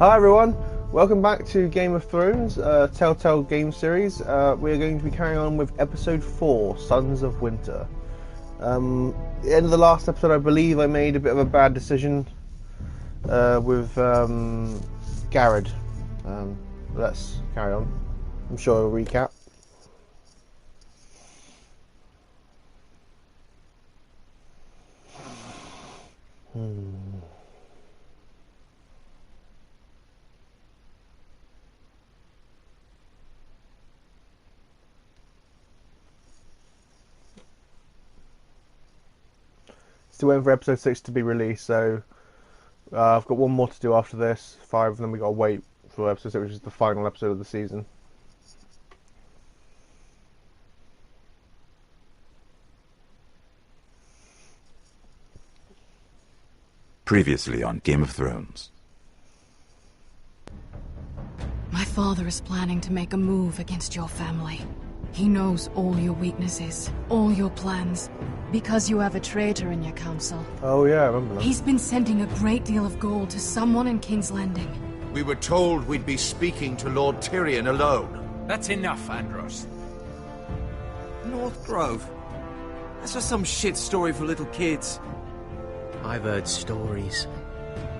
Hi everyone, welcome back to Game of Thrones, Telltale game series. We are going to be carrying on with episode 4, Sons of Winter. At the end of the last episode, I believe I made a bit of a bad decision with Garrett. Let's carry on. I'm sure I'll recap. Still waiting for episode 6 to be released, so I've got one more to do after this, 5, and then we got to wait for episode 6, which is the final episode of the season. Previously on Game of Thrones. My father is planning to make a move against your family. He knows all your weaknesses, all your plans, because you have a traitor in your council. Oh yeah, I remember that. He's been sending a great deal of gold to someone in King's Landing. We were told we'd be speaking to Lord Tyrion alone. That's enough, Andros. North Grove? That's just some shit story for little kids. I've heard stories.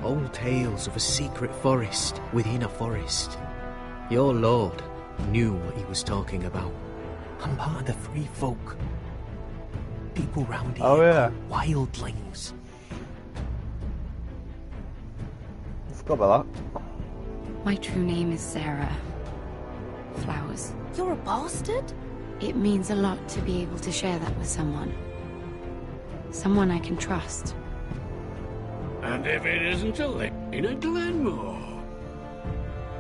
Old tales of a secret forest within a forest. Your lord knew what he was talking about. I'm part of the free folk. People round here called wildlings. I forgot about that. My true name is Sarah Flowers. You're a bastard? It means a lot to be able to share that with someone. Someone I can trust. And if it isn't Elena Glenmore,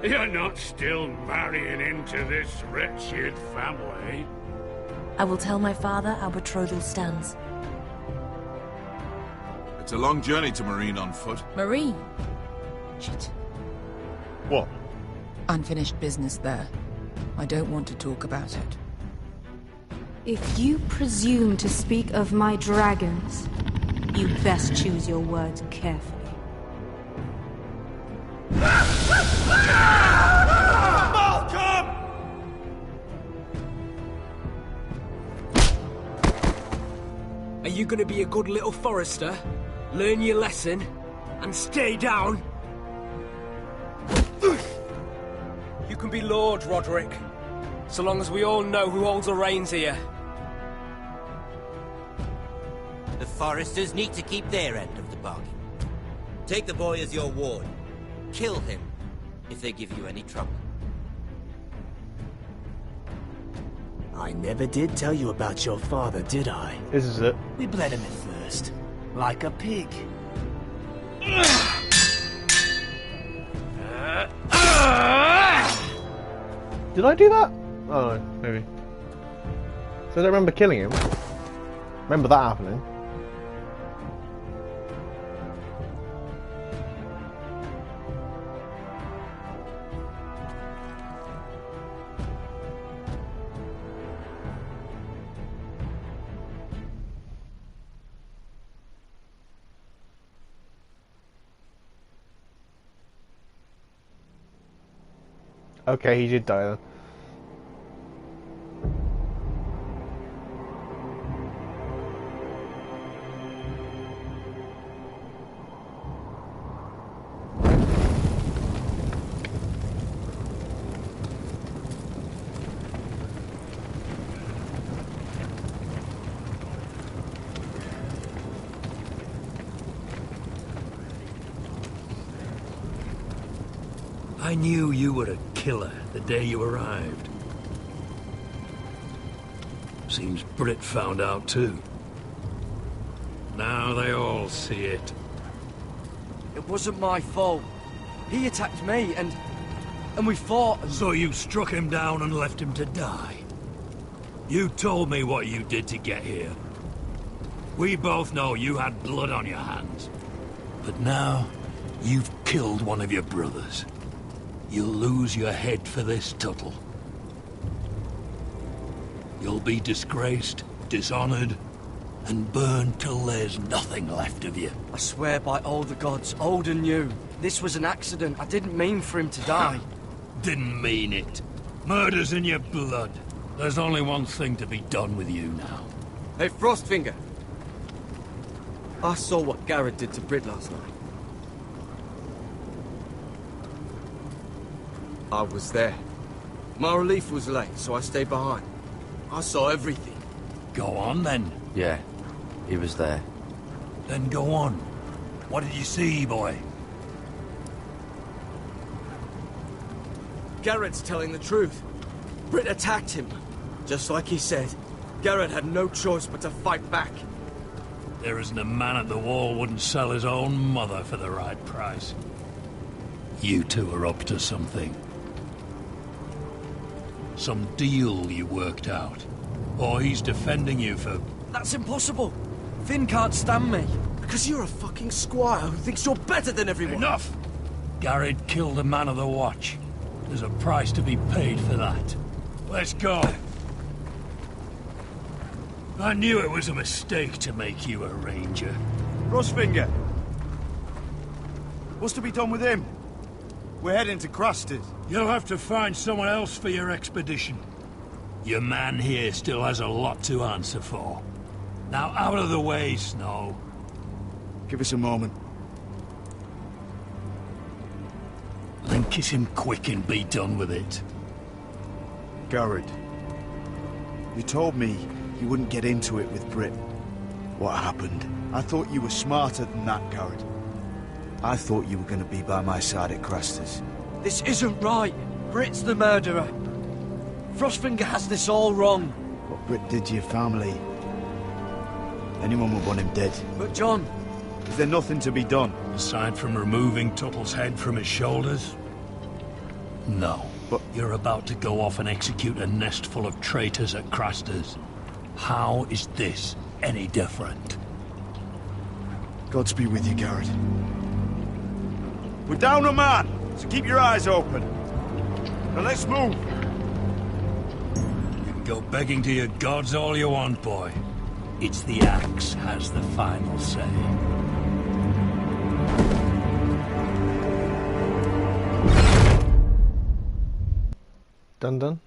you're not still marrying into this wretched family. I will tell my father our betrothal stands. It's a long journey to Marine on foot. Marine? Shit. What? Unfinished business there. I don't want to talk about it. If you presume to speak of my dragons, you best choose your words carefully. Malcolm! Are you gonna be a good little forester? Learn your lesson? And stay down? You can be Lord, Roderick. So long as we all know who holds the reins here. The foresters need to keep their end of the bargain. Take the boy as your ward. Kill him if they give you any trouble. I never did tell you about your father, did I? This is it. We bled him at first, like a pig. Did I do that? Oh no, maybe. So I don't remember killing him. Remember that happening. Okay, he did die then. I knew you were a killer the day you arrived. Seems Britt found out too. Now they all see it. It wasn't my fault. He attacked me, and we fought. So you struck him down and left him to die? You told me what you did to get here. We both know you had blood on your hands. But now, you've killed one of your brothers. You'll lose your head for this, Tuttle. You'll be disgraced, dishonored, and burn till there's nothing left of you. I swear by all the gods, old and new, this was an accident. I didn't mean for him to die. Didn't mean it. Murder's in your blood. There's only one thing to be done with you now. Hey, Frostfinger. I saw what Garrett did to Britt last night. I was there. My relief was late, so I stayed behind. I saw everything. Go on, then. Yeah, he was there. Then go on. What did you see, boy? Garrett's telling the truth. Britt attacked him. Just like he said. Garrett had no choice but to fight back. There isn't a man at the wall wouldn't sell his own mother for the right price. You two are up to something. Some deal you worked out. Or he's defending you for... That's impossible. Finn can't stand me. Because you're a fucking squire who thinks you're better than everyone. Enough! Garrett killed a man of the watch. There's a price to be paid for that. Let's go. I knew it was a mistake to make you a ranger. Frostfinger. What's to be done with him? We're heading to Crusters. You'll have to find someone else for your expedition. Your man here still has a lot to answer for. Now out of the way, Snow. Give us a moment. Then kiss him quick and be done with it. Garrett. You told me you wouldn't get into it with Britt. What happened? I thought you were smarter than that, Garrett. I thought you were going to be by my side at Crusters. This isn't right. Britt's the murderer. Frostfinger has this all wrong. What Britt did to your family... anyone would want him dead. But John... Is there nothing to be done? Aside from removing Tuttle's head from his shoulders? No. But you're about to go off and execute a nest full of traitors at Crusters. How is this any different? Gods be with you, Garrett. We're down a man, so keep your eyes open. Now let's move. You can go begging to your gods all you want, boy. It's the axe has the final say. Done done.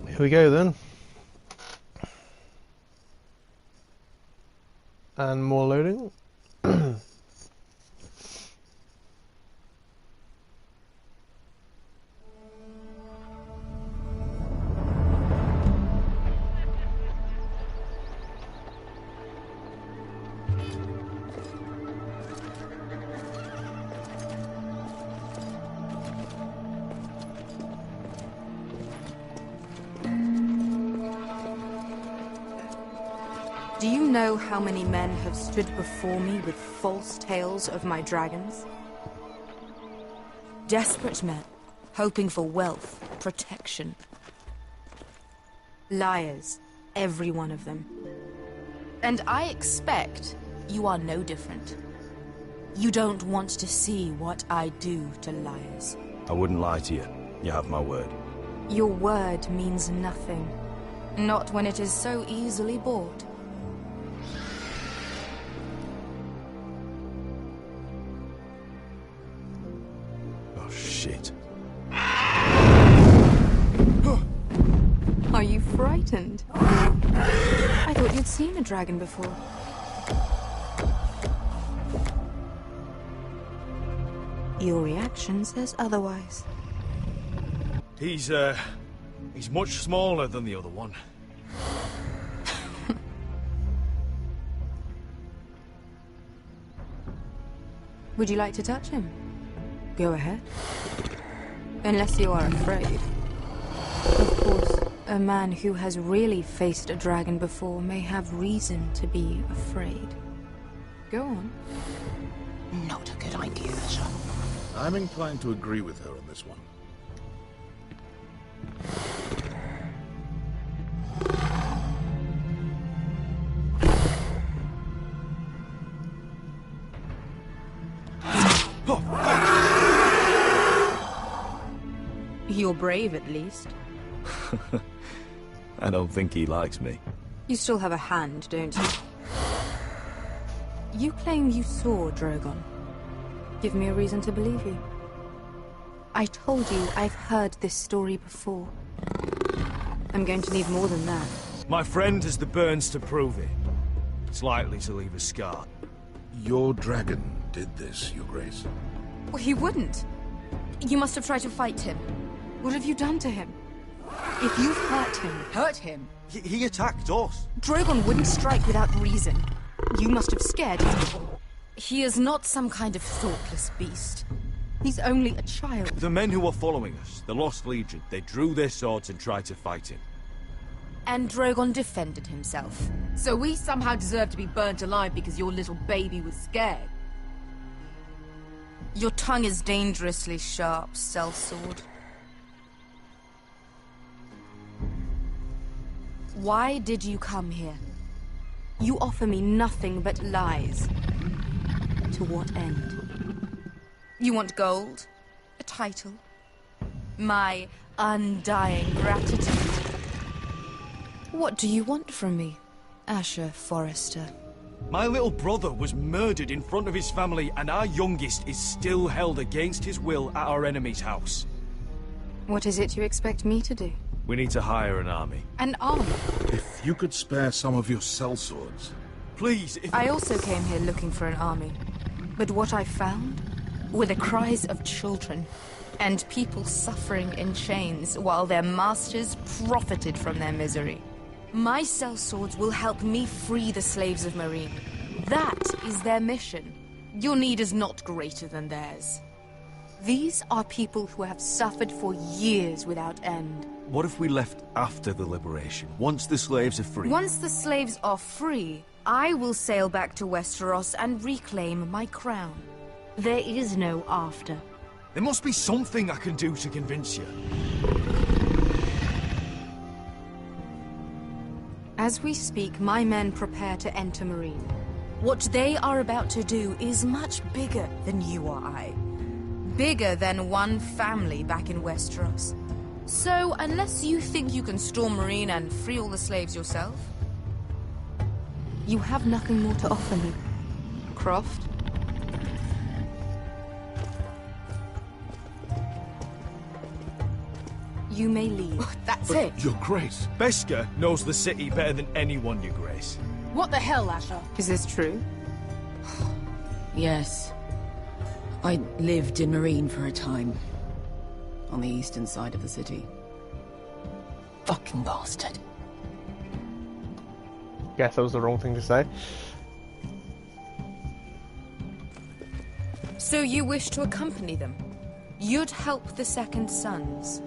Here we go then. And more loading. Do you know how many men have stood before me with false tales of my dragons? Desperate men, hoping for wealth, protection. Liars, every one of them. And I expect you are no different. You don't want to see what I do to liars. I wouldn't lie to you. You have my word. Your word means nothing. Not when it is so easily bought. frightened. I thought you'd seen a dragon before. Your reaction says otherwise. He's much smaller than the other one. Would you like to touch him? Go ahead. Unless you are afraid. Of course, a man who has really faced a dragon before may have reason to be afraid. Go on. Not a good idea, Asher. I'm inclined to agree with her on this one. You're brave, at least. I don't think he likes me. You still have a hand, don't you? You claim you saw Drogon. Give me a reason to believe you. I told you I've heard this story before. I'm going to need more than that. My friend has the burns to prove it. It's likely to leave a scar. Your dragon did this, Your Grace. Well, he wouldn't. You must have tried to fight him. What have you done to him? If you've hurt him... Hurt him? He attacked us. Drogon wouldn't strike without reason. You must have scared him. He is not some kind of thoughtless beast. He's only a child. The men who were following us, the Lost Legion, they drew their swords and tried to fight him. And Drogon defended himself. So we somehow deserve to be burnt alive because your little baby was scared? Your tongue is dangerously sharp, sellsword. Why did you come here? You offer me nothing but lies. To what end? You want gold? A title? My undying gratitude? What do you want from me, Asher Forrester? My little brother was murdered in front of his family, and our youngest is still held against his will at our enemy's house. What is it you expect me to do? We need to hire an army. An army? If you could spare some of your sellswords. Please, I also came here looking for an army. But what I found were the cries of children and people suffering in chains while their masters profited from their misery. My sellswords will help me free the slaves of Meereen. That is their mission. Your need is not greater than theirs. These are people who have suffered for years without end. What if we left after the liberation, once the slaves are free? Once the slaves are free, I will sail back to Westeros and reclaim my crown. There is no after. There must be something I can do to convince you. As we speak, my men prepare to enter Meereen. What they are about to do is much bigger than you or I. Bigger than one family back in Westeros. So, unless you think you can storm Meereen and free all the slaves yourself, you have nothing more to offer me, Croft. You may leave. That's But, it. Your Grace. Beskar knows the city better than anyone, Your Grace. What the hell, Asher? Is this true? Yes. I lived in Meereen for a time. On the eastern side of the city. Fucking bastard. Guess that was the wrong thing to say. So you wish to accompany them? You'd help the Second Sons?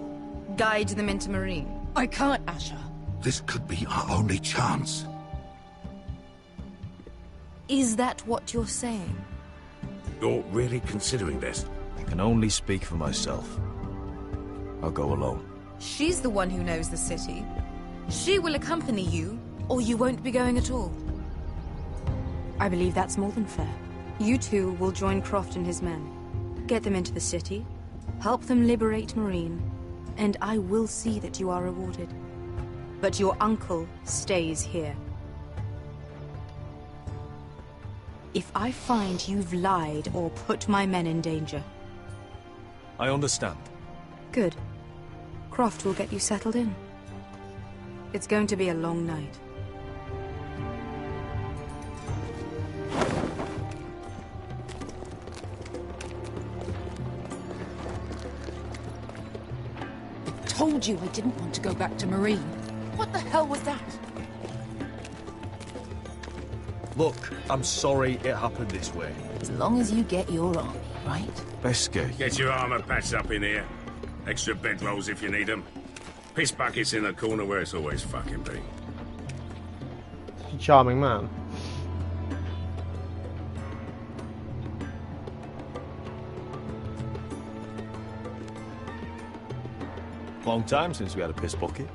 Guide them into Meereen? I can't, Asher. This could be our only chance. Is that what you're saying? You're really considering this? I can only speak for myself. I'll go alone. She's the one who knows the city. She will accompany you, or you won't be going at all. I believe that's more than fair. You two will join Croft and his men. Get them into the city, help them liberate Meereen, and I will see that you are rewarded. But your uncle stays here. If I find you've lied or put my men in danger... I understand. Good. Croft will get you settled in. It's going to be a long night. Told you I didn't want to go back to Marine. What the hell was that? Look, I'm sorry it happened this way. As long as you get your army, right? Beske. Get your armor patched up in here. Extra bedrolls if you need them. Piss buckets in the corner where it's always fucking been. Charming man. Long time since we had a piss bucket.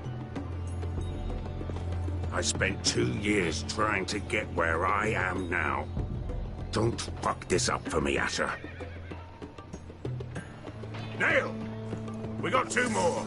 I spent 2 years trying to get where I am now. Don't fuck this up for me, Asher. Nail! We got 2 more.